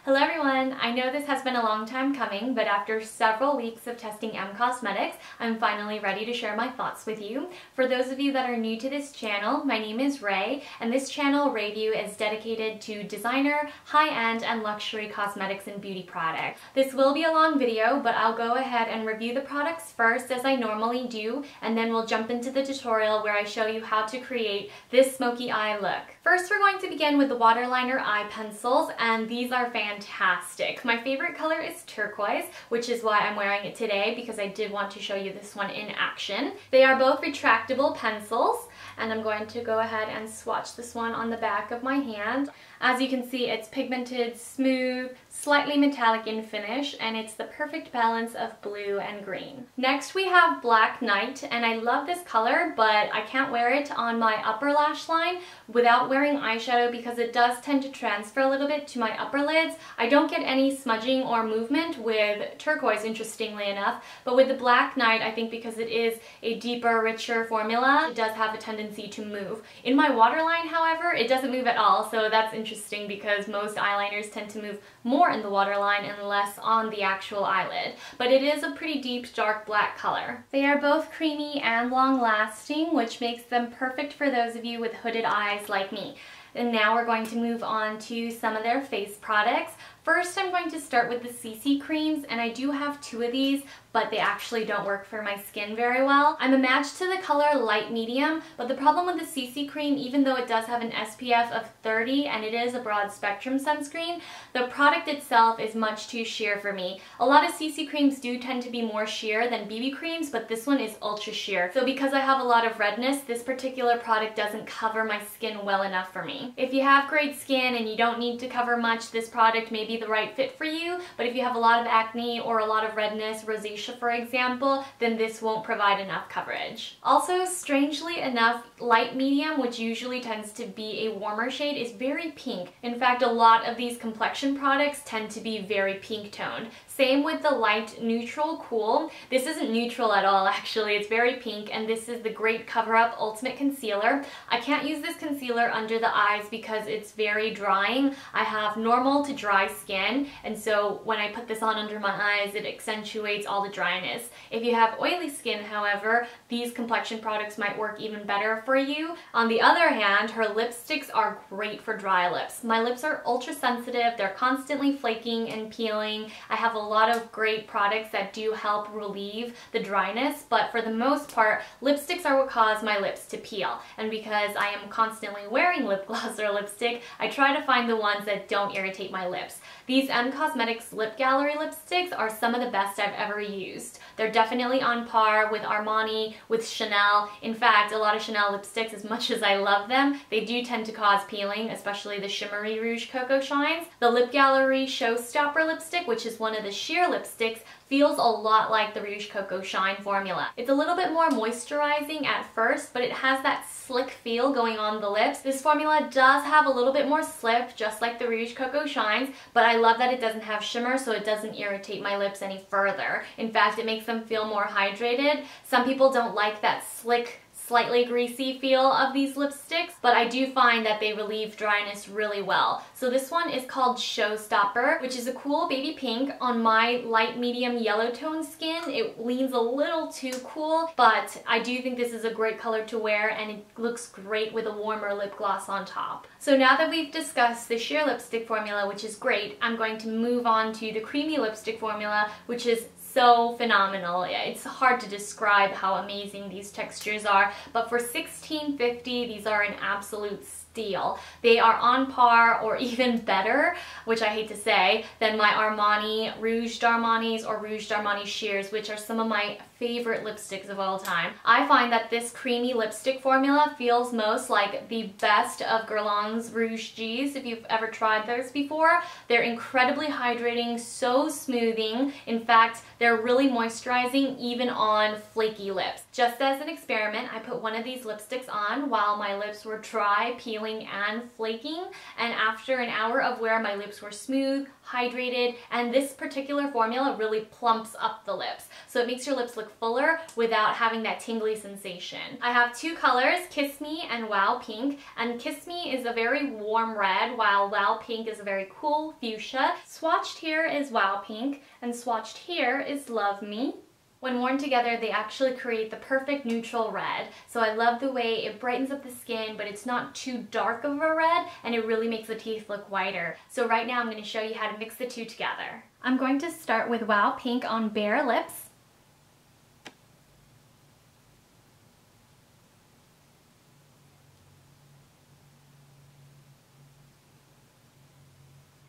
Hello everyone! I know this has been a long time coming, but after several weeks of testing Cosmetics, I'm finally ready to share my thoughts with you. For those of you that are new to this channel, my name is Rae, and this channel, RAEview, is dedicated to designer, high-end, and luxury cosmetics and beauty products. This will be a long video, but I'll go ahead and review the products first as I normally do, and then we'll jump into the tutorial where I show you how to create this smoky eye look. First, we're going to begin with the Waterliner eye pencils, and these are fantastic. My favorite color is turquoise, which is why I'm wearing it today because I did want to show you this one in action. They are both retractable pencils, and I'm going to go ahead and swatch this one on the back of my hand. As you can see, it's pigmented, smooth, slightly metallic in finish, and it's the perfect balance of blue and green. Next we have Black Night, and I love this color, but I can't wear it on my upper lash line without wearing eyeshadow because it does tend to transfer a little bit to my upper lids. I don't get any smudging or movement with turquoise, interestingly enough, but with the Black Night, I think because it is a deeper, richer formula, it does have a tendency to move. In my waterline, however, it doesn't move at all, so that's interesting because most eyeliners tend to move more in the waterline and less on the actual eyelid. But it is a pretty deep, dark black color. They are both creamy and long-lasting, which makes them perfect for those of you with hooded eyes like me. And now we're going to move on to some of their face products. First, I'm going to start with the CC creams, and I do have two of these, but they actually don't work for my skin very well. I'm a match to the color light medium, but the problem with the CC cream, even though it does have an SPF of 30 and it is a broad spectrum sunscreen, the product itself is much too sheer for me. A lot of CC creams do tend to be more sheer than BB creams, but this one is ultra sheer. So because I have a lot of redness, this particular product doesn't cover my skin well enough for me. If you have great skin and you don't need to cover much, this product may be the right fit for you, but if you have a lot of acne or a lot of redness, rosacea for example, then this won't provide enough coverage. Also, strangely enough, light medium, which usually tends to be a warmer shade, is very pink. In fact, a lot of these complexion products tend to be very pink toned. Same with the light neutral cool. This isn't neutral at all, actually. It's very pink, and this is the Great Cover Up Ultimate Concealer. I can't use this concealer under the eyes because it's very drying. I have normal to dry skin, and so when I put this on under my eyes, it accentuates all the dryness. If you have oily skin, however, these complexion products might work even better for you. On the other hand, her lipsticks are great for dry lips. My lips are ultra sensitive. They're constantly flaking and peeling. I have a lot of great products that do help relieve the dryness, but for the most part, lipsticks are what cause my lips to peel. And because I am constantly wearing lip gloss or lipstick, I try to find the ones that don't irritate my lips. These Cosmetics Lip Gallery lipsticks are some of the best I've ever used. They're definitely on par with Armani, with Chanel. In fact, a lot of Chanel lipsticks, as much as I love them, they do tend to cause peeling, especially the shimmery Rouge Cocoa Shines. The Lip Gallery Showstopper lipstick, which is one of the sheer lipsticks, feels a lot like the Rouge Cocoa Shine formula. It's a little bit more moisturizing at first, but it has that slick feel going on the lips. This formula does have a little bit more slip, just like the Rouge Cocoa Shines, but I love that it doesn't have shimmer, so it doesn't irritate my lips any further. In fact, it makes them feel more hydrated. Some people don't like that slick, slightly greasy feel of these lipsticks, but I do find that they relieve dryness really well. So this one is called Showstopper, which is a cool baby pink. On my light medium yellow tone skin, it leans a little too cool, but I do think this is a great color to wear, and it looks great with a warmer lip gloss on top. So now that we've discussed the sheer lipstick formula, which is great, I'm going to move on to the creamy lipstick formula, which is so phenomenal. It's hard to describe how amazing these textures are, but for $16.50, these are an absolute steal. They are on par or even better, which I hate to say, than my Armani Rouge d'Armanis or Rouge d'Armani Sheers, which are some of my favorite lipsticks of all time. I find that this creamy lipstick formula feels most like the best of Guerlain's Rouge G's, if you've ever tried those before. They're incredibly hydrating, so smoothing. In fact, they're really moisturizing even on flaky lips. Just as an experiment, I put one of these lipsticks on while my lips were dry, peeling, and flaking, and after an hour of wear, my lips were smooth, hydrated, and this particular formula really plumps up the lips. So it makes your lips look look fuller without having that tingly sensation. I have two colors, Kiss Me and Wow Pink, and Kiss Me is a very warm red while Wow Pink is a very cool fuchsia. Swatched here is Wow Pink and swatched here is Love Me. When worn together, they actually create the perfect neutral red. So I love the way it brightens up the skin, but it's not too dark of a red, and it really makes the teeth look whiter. So right now I'm going to show you how to mix the two together. I'm going to start with Wow Pink on bare lips.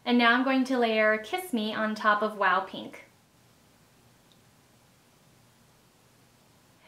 And now I'm going to layer Kiss Me on top of Wow Pink.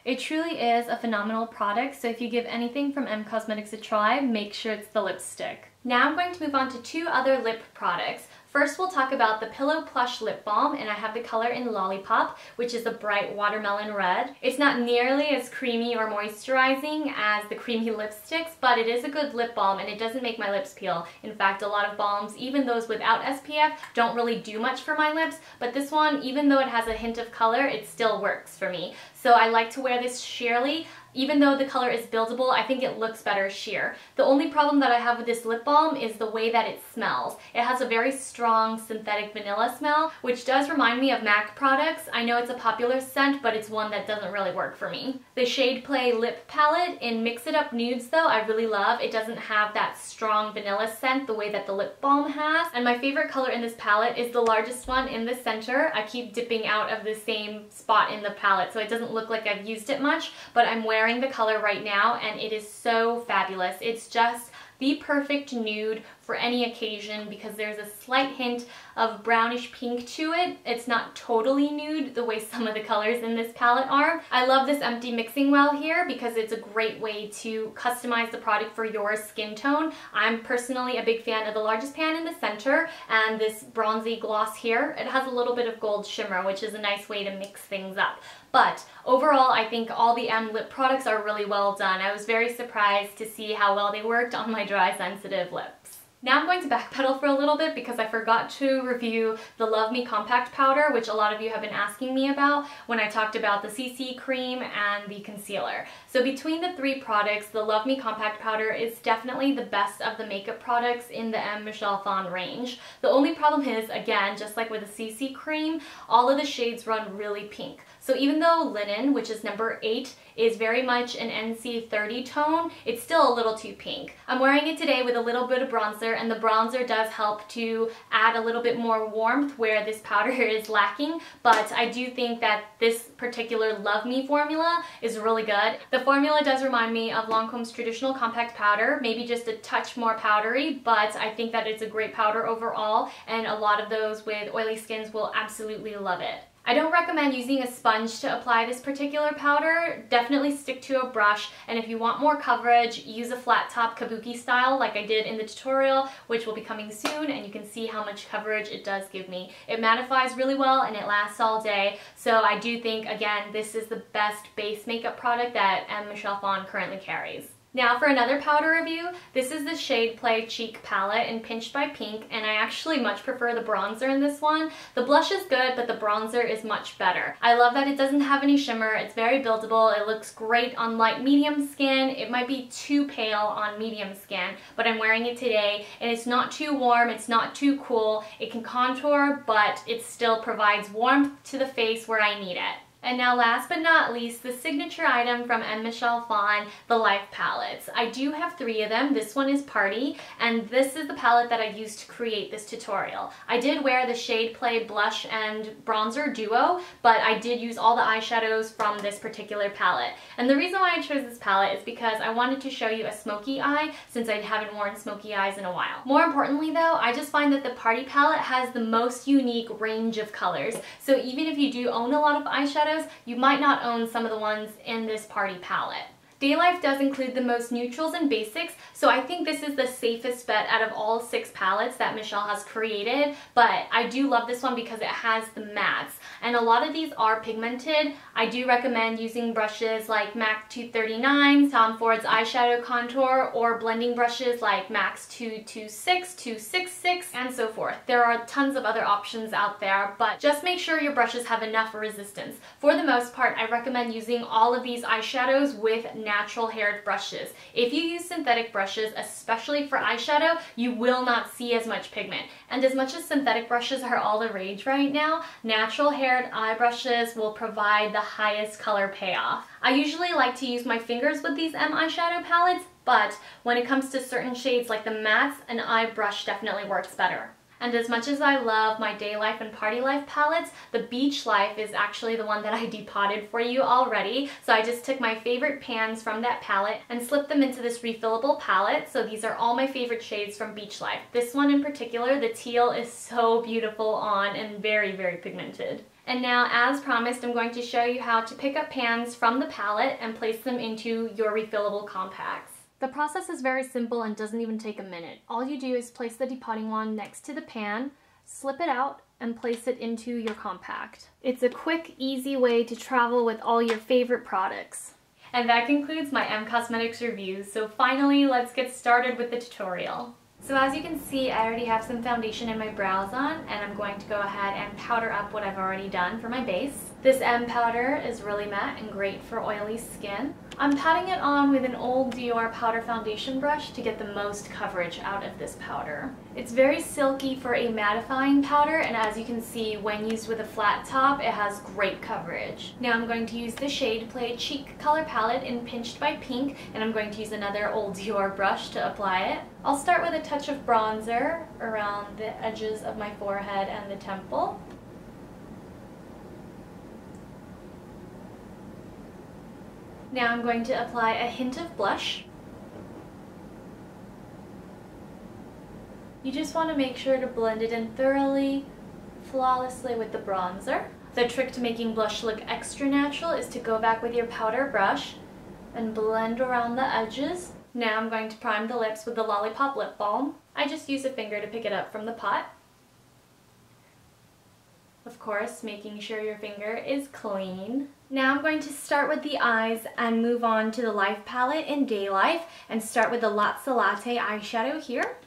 It truly is a phenomenal product, so if you give anything from M Cosmetics a try, make sure it's the lipstick. Now I'm going to move on to two other lip products. First, we'll talk about the Pillow Plush Lip Balm, and I have the color in Lollipop, which is a bright watermelon red. It's not nearly as creamy or moisturizing as the creamy lipsticks, but it is a good lip balm and it doesn't make my lips peel. In fact, a lot of balms, even those without SPF, don't really do much for my lips, but this one, even though it has a hint of color, it still works for me. So I like to wear this sheerly. Even though the color is buildable, I think it looks better sheer. The only problem that I have with this lip balm is the way that it smells. It has a very strong synthetic vanilla smell, which does remind me of MAC products. I know it's a popular scent, but it's one that doesn't really work for me. The Shade Play Lip Palette in It Up Nudes, though, I really love. It doesn't have that strong vanilla scent the way that the lip balm has. And my favorite color in this palette is the largest one in the center. I keep dipping out of the same spot in the palette, so it doesn't look like I've used it much, but I'm wearing the color right now and it is so fabulous. It's just the perfect nude for any occasion because there's a slight hint of brownish pink to it. It's not totally nude the way some of the colors in this palette are. I love this empty mixing well here because it's a great way to customize the product for your skin tone. I'm personally a big fan of the largest pan in the center and this bronzy gloss here. It has a little bit of gold shimmer, which is a nice way to mix things up. But overall, I think all the M lip products are really well done. I was very surprised to see how well they worked on my dry sensitive lips. Now I'm going to backpedal for a little bit because I forgot to review the Love Me Compact Powder, which a lot of you have been asking me about when I talked about the CC cream and the concealer. So between the three products, the Love Me Compact Powder is definitely the best of the makeup products in the M Michelle Phan range. The only problem is, again, just like with the CC cream, all of the shades run really pink. So even though Linen, which is number 8, is very much an NC30 tone, it's still a little too pink. I'm wearing it today with a little bit of bronzer, and the bronzer does help to add a little bit more warmth where this powder is lacking, but I do think that this particular Love Me formula is really good. The formula does remind me of Lancome's traditional compact powder, maybe just a touch more powdery, but I think that it's a great powder overall, and a lot of those with oily skins will absolutely love it. I don't recommend using a sponge to apply this particular powder. Definitely stick to a brush, and if you want more coverage, use a flat top kabuki style like I did in the tutorial, which will be coming soon, and you can see how much coverage it does give me. It mattifies really well and it lasts all day, so I do think, again, this is the best base makeup product that M Michelle Phan currently carries. Now for another powder review, this is the Shade Play Cheek Palette in Pinched by Pink, and I actually much prefer the bronzer in this one. The blush is good, but the bronzer is much better. I love that it doesn't have any shimmer, it's very buildable, it looks great on light medium skin. It might be too pale on medium skin, but I'm wearing it today, and it's not too warm, it's not too cool. It can contour, but it still provides warmth to the face where I need it. And now last but not least, the signature item from M Michelle Phan, the Life Palettes. I do have 3 of them. This one is Party, and this is the palette that I used to create this tutorial. I did wear the Shade Play Blush and Bronzer Duo, but I did use all the eyeshadows from this particular palette. And the reason why I chose this palette is because I wanted to show you a smoky eye, since I haven't worn smoky eyes in a while. More importantly though, I just find that the Party palette has the most unique range of colors. So even if you do own a lot of eyeshadows, you might not own some of the ones in this Party palette. Day Life does include the most neutrals and basics, so I think this is the safest bet out of all 6 palettes that Michelle has created, but I do love this one because it has the mattes, and a lot of these are pigmented. I do recommend using brushes like MAC 239, Tom Ford's eyeshadow contour, or blending brushes like MAC's 226, 266, and so forth. There are tons of other options out there, but just make sure your brushes have enough resistance. For the most part, I recommend using all of these eyeshadows with natural haired brushes. If you use synthetic brushes, especially for eyeshadow, you will not see as much pigment. And as much as synthetic brushes are all the rage right now, natural haired eye brushes will provide the highest color payoff. I usually like to use my fingers with these eyeshadow palettes, but when it comes to certain shades like the mattes, an eye brush definitely works better. And as much as I love my Day Life and Party Life palettes, the Beach Life is actually the one that I depotted for you already. So I just took my favorite pans from that palette and slipped them into this refillable palette. So these are all my favorite shades from Beach Life. This one in particular, the teal, is so beautiful on and very, very pigmented. And now, as promised, I'm going to show you how to pick up pans from the palette and place them into your refillable compacts. The process is very simple and doesn't even take a minute. All you do is place the depotting wand next to the pan, slip it out, and place it into your compact. It's a quick, easy way to travel with all your favorite products. And that concludes my Cosmetics review, so finally let's get started with the tutorial. So as you can see, I already have some foundation in my brows on, and I'm going to go ahead and powder up what I've already done for my base. This M powder is really matte and great for oily skin. I'm patting it on with an old Dior powder foundation brush to get the most coverage out of this powder. It's very silky for a mattifying powder, and as you can see, when used with a flat top, it has great coverage. Now I'm going to use the Shade Play Cheek Color Palette in Pinched by Pink, and I'm going to use another old Dior brush to apply it. I'll start with a touch of bronzer around the edges of my forehead and the temple. Now I'm going to apply a hint of blush. You just want to make sure to blend it in thoroughly, flawlessly with the bronzer. The trick to making blush look extra natural is to go back with your powder brush and blend around the edges. Now I'm going to prime the lips with the Lollipop Lip Balm. I just use a finger to pick it up from the pot. Of course, making sure your finger is clean. Now I'm going to start with the eyes and move on to the Life palette in Day Life and start with the Lotsa Latte eyeshadow here.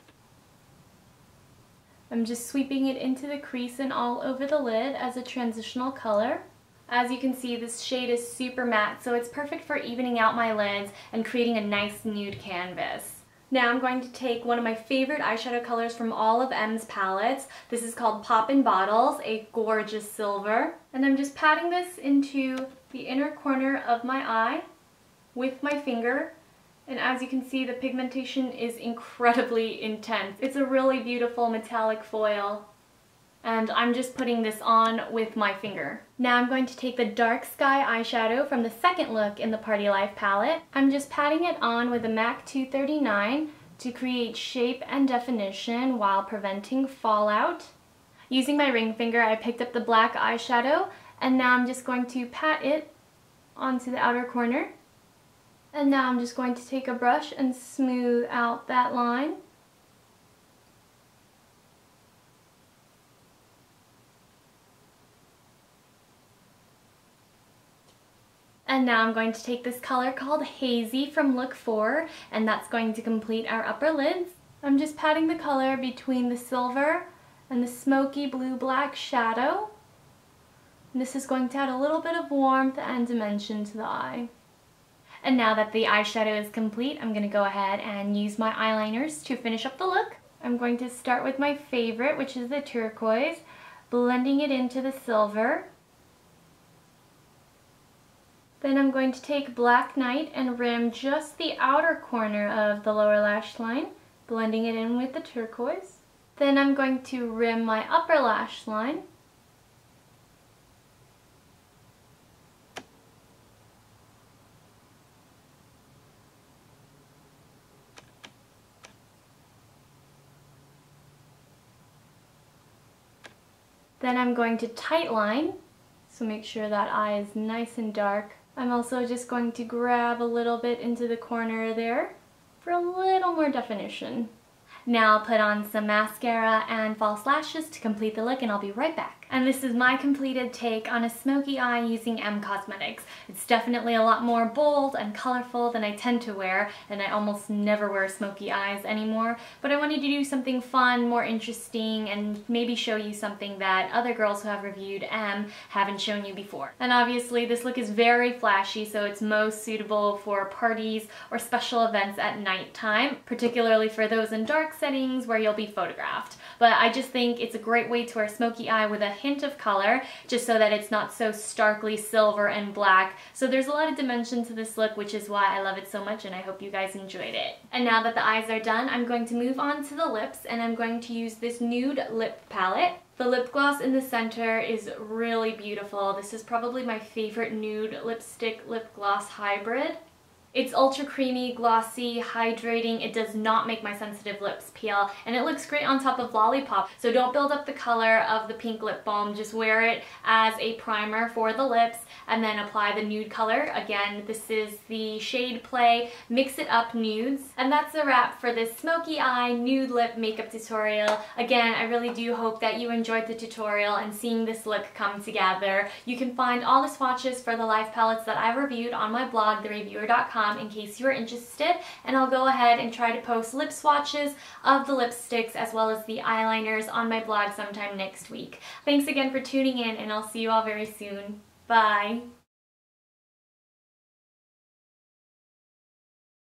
I'm just sweeping it into the crease and all over the lid as a transitional color. As you can see, this shade is super matte, so it's perfect for evening out my lids and creating a nice nude canvas. Now I'm going to take one of my favorite eyeshadow colors from all of M's palettes. This is called Poppin Bottles, a gorgeous silver. And I'm just patting this into the inner corner of my eye with my finger. And as you can see, the pigmentation is incredibly intense. It's a really beautiful metallic foil. And I'm just putting this on with my finger. Now I'm going to take the Dark Sky Eyeshadow from the second look in the Party Life palette. I'm just patting it on with a MAC 239 to create shape and definition while preventing fallout. Using my ring finger, I picked up the black eyeshadow, and now I'm just going to pat it onto the outer corner. And now I'm just going to take a brush and smooth out that line. And now I'm going to take this color called Hazy from look 4, and that's going to complete our upper lids. I'm just patting the color between the silver and the smoky blue-black shadow. And this is going to add a little bit of warmth and dimension to the eye. And now that the eyeshadow is complete, I'm going to go ahead and use my eyeliners to finish up the look. I'm going to start with my favorite, which is the turquoise, blending it into the silver. Then I'm going to take Black Night and rim just the outer corner of the lower lash line, blending it in with the turquoise. Then I'm going to rim my upper lash line. Then I'm going to tight line, so make sure that eye is nice and dark I'm also just going to grab a little bit into the corner there for a little more definition. Now I'll put on some mascara and false lashes to complete the look, and I'll be right back. And this is my completed take on a smoky eye using M Cosmetics. It's definitely a lot more bold and colorful than I tend to wear, and I almost never wear smoky eyes anymore, but I wanted to do something fun, more interesting, and maybe show you something that other girls who have reviewed M haven't shown you before. And obviously this look is very flashy, so it's most suitable for parties or special events at nighttime, particularly for those in dark settings where you'll be photographed. But I just think it's a great way to wear smoky eye with a hint of color, just so that it's not so starkly silver and black. So there's a lot of dimension to this look, which is why I love it so much, and I hope you guys enjoyed it. And now that the eyes are done, I'm going to move on to the lips, and I'm going to use this nude lip palette. The lip gloss in the center is really beautiful. This is probably my favorite nude lipstick lip gloss hybrid. It's ultra creamy, glossy, hydrating. It does not make my sensitive lips peel, and it looks great on top of Lollipop. So don't build up the color of the pink lip balm. Just wear it as a primer for the lips and then apply the nude color. Again, this is the shade Play Mix It Up Nudes. And that's a wrap for this smoky eye nude lip makeup tutorial. Again, I really do hope that you enjoyed the tutorial and seeing this look come together. You can find all the swatches for the live palettes that I reviewed on my blog, thereviewer.com, in case you are interested, and I'll go ahead and try to post lip swatches of the lipsticks as well as the eyeliners on my blog sometime next week. Thanks again for tuning in, and I'll see you all very soon. Bye!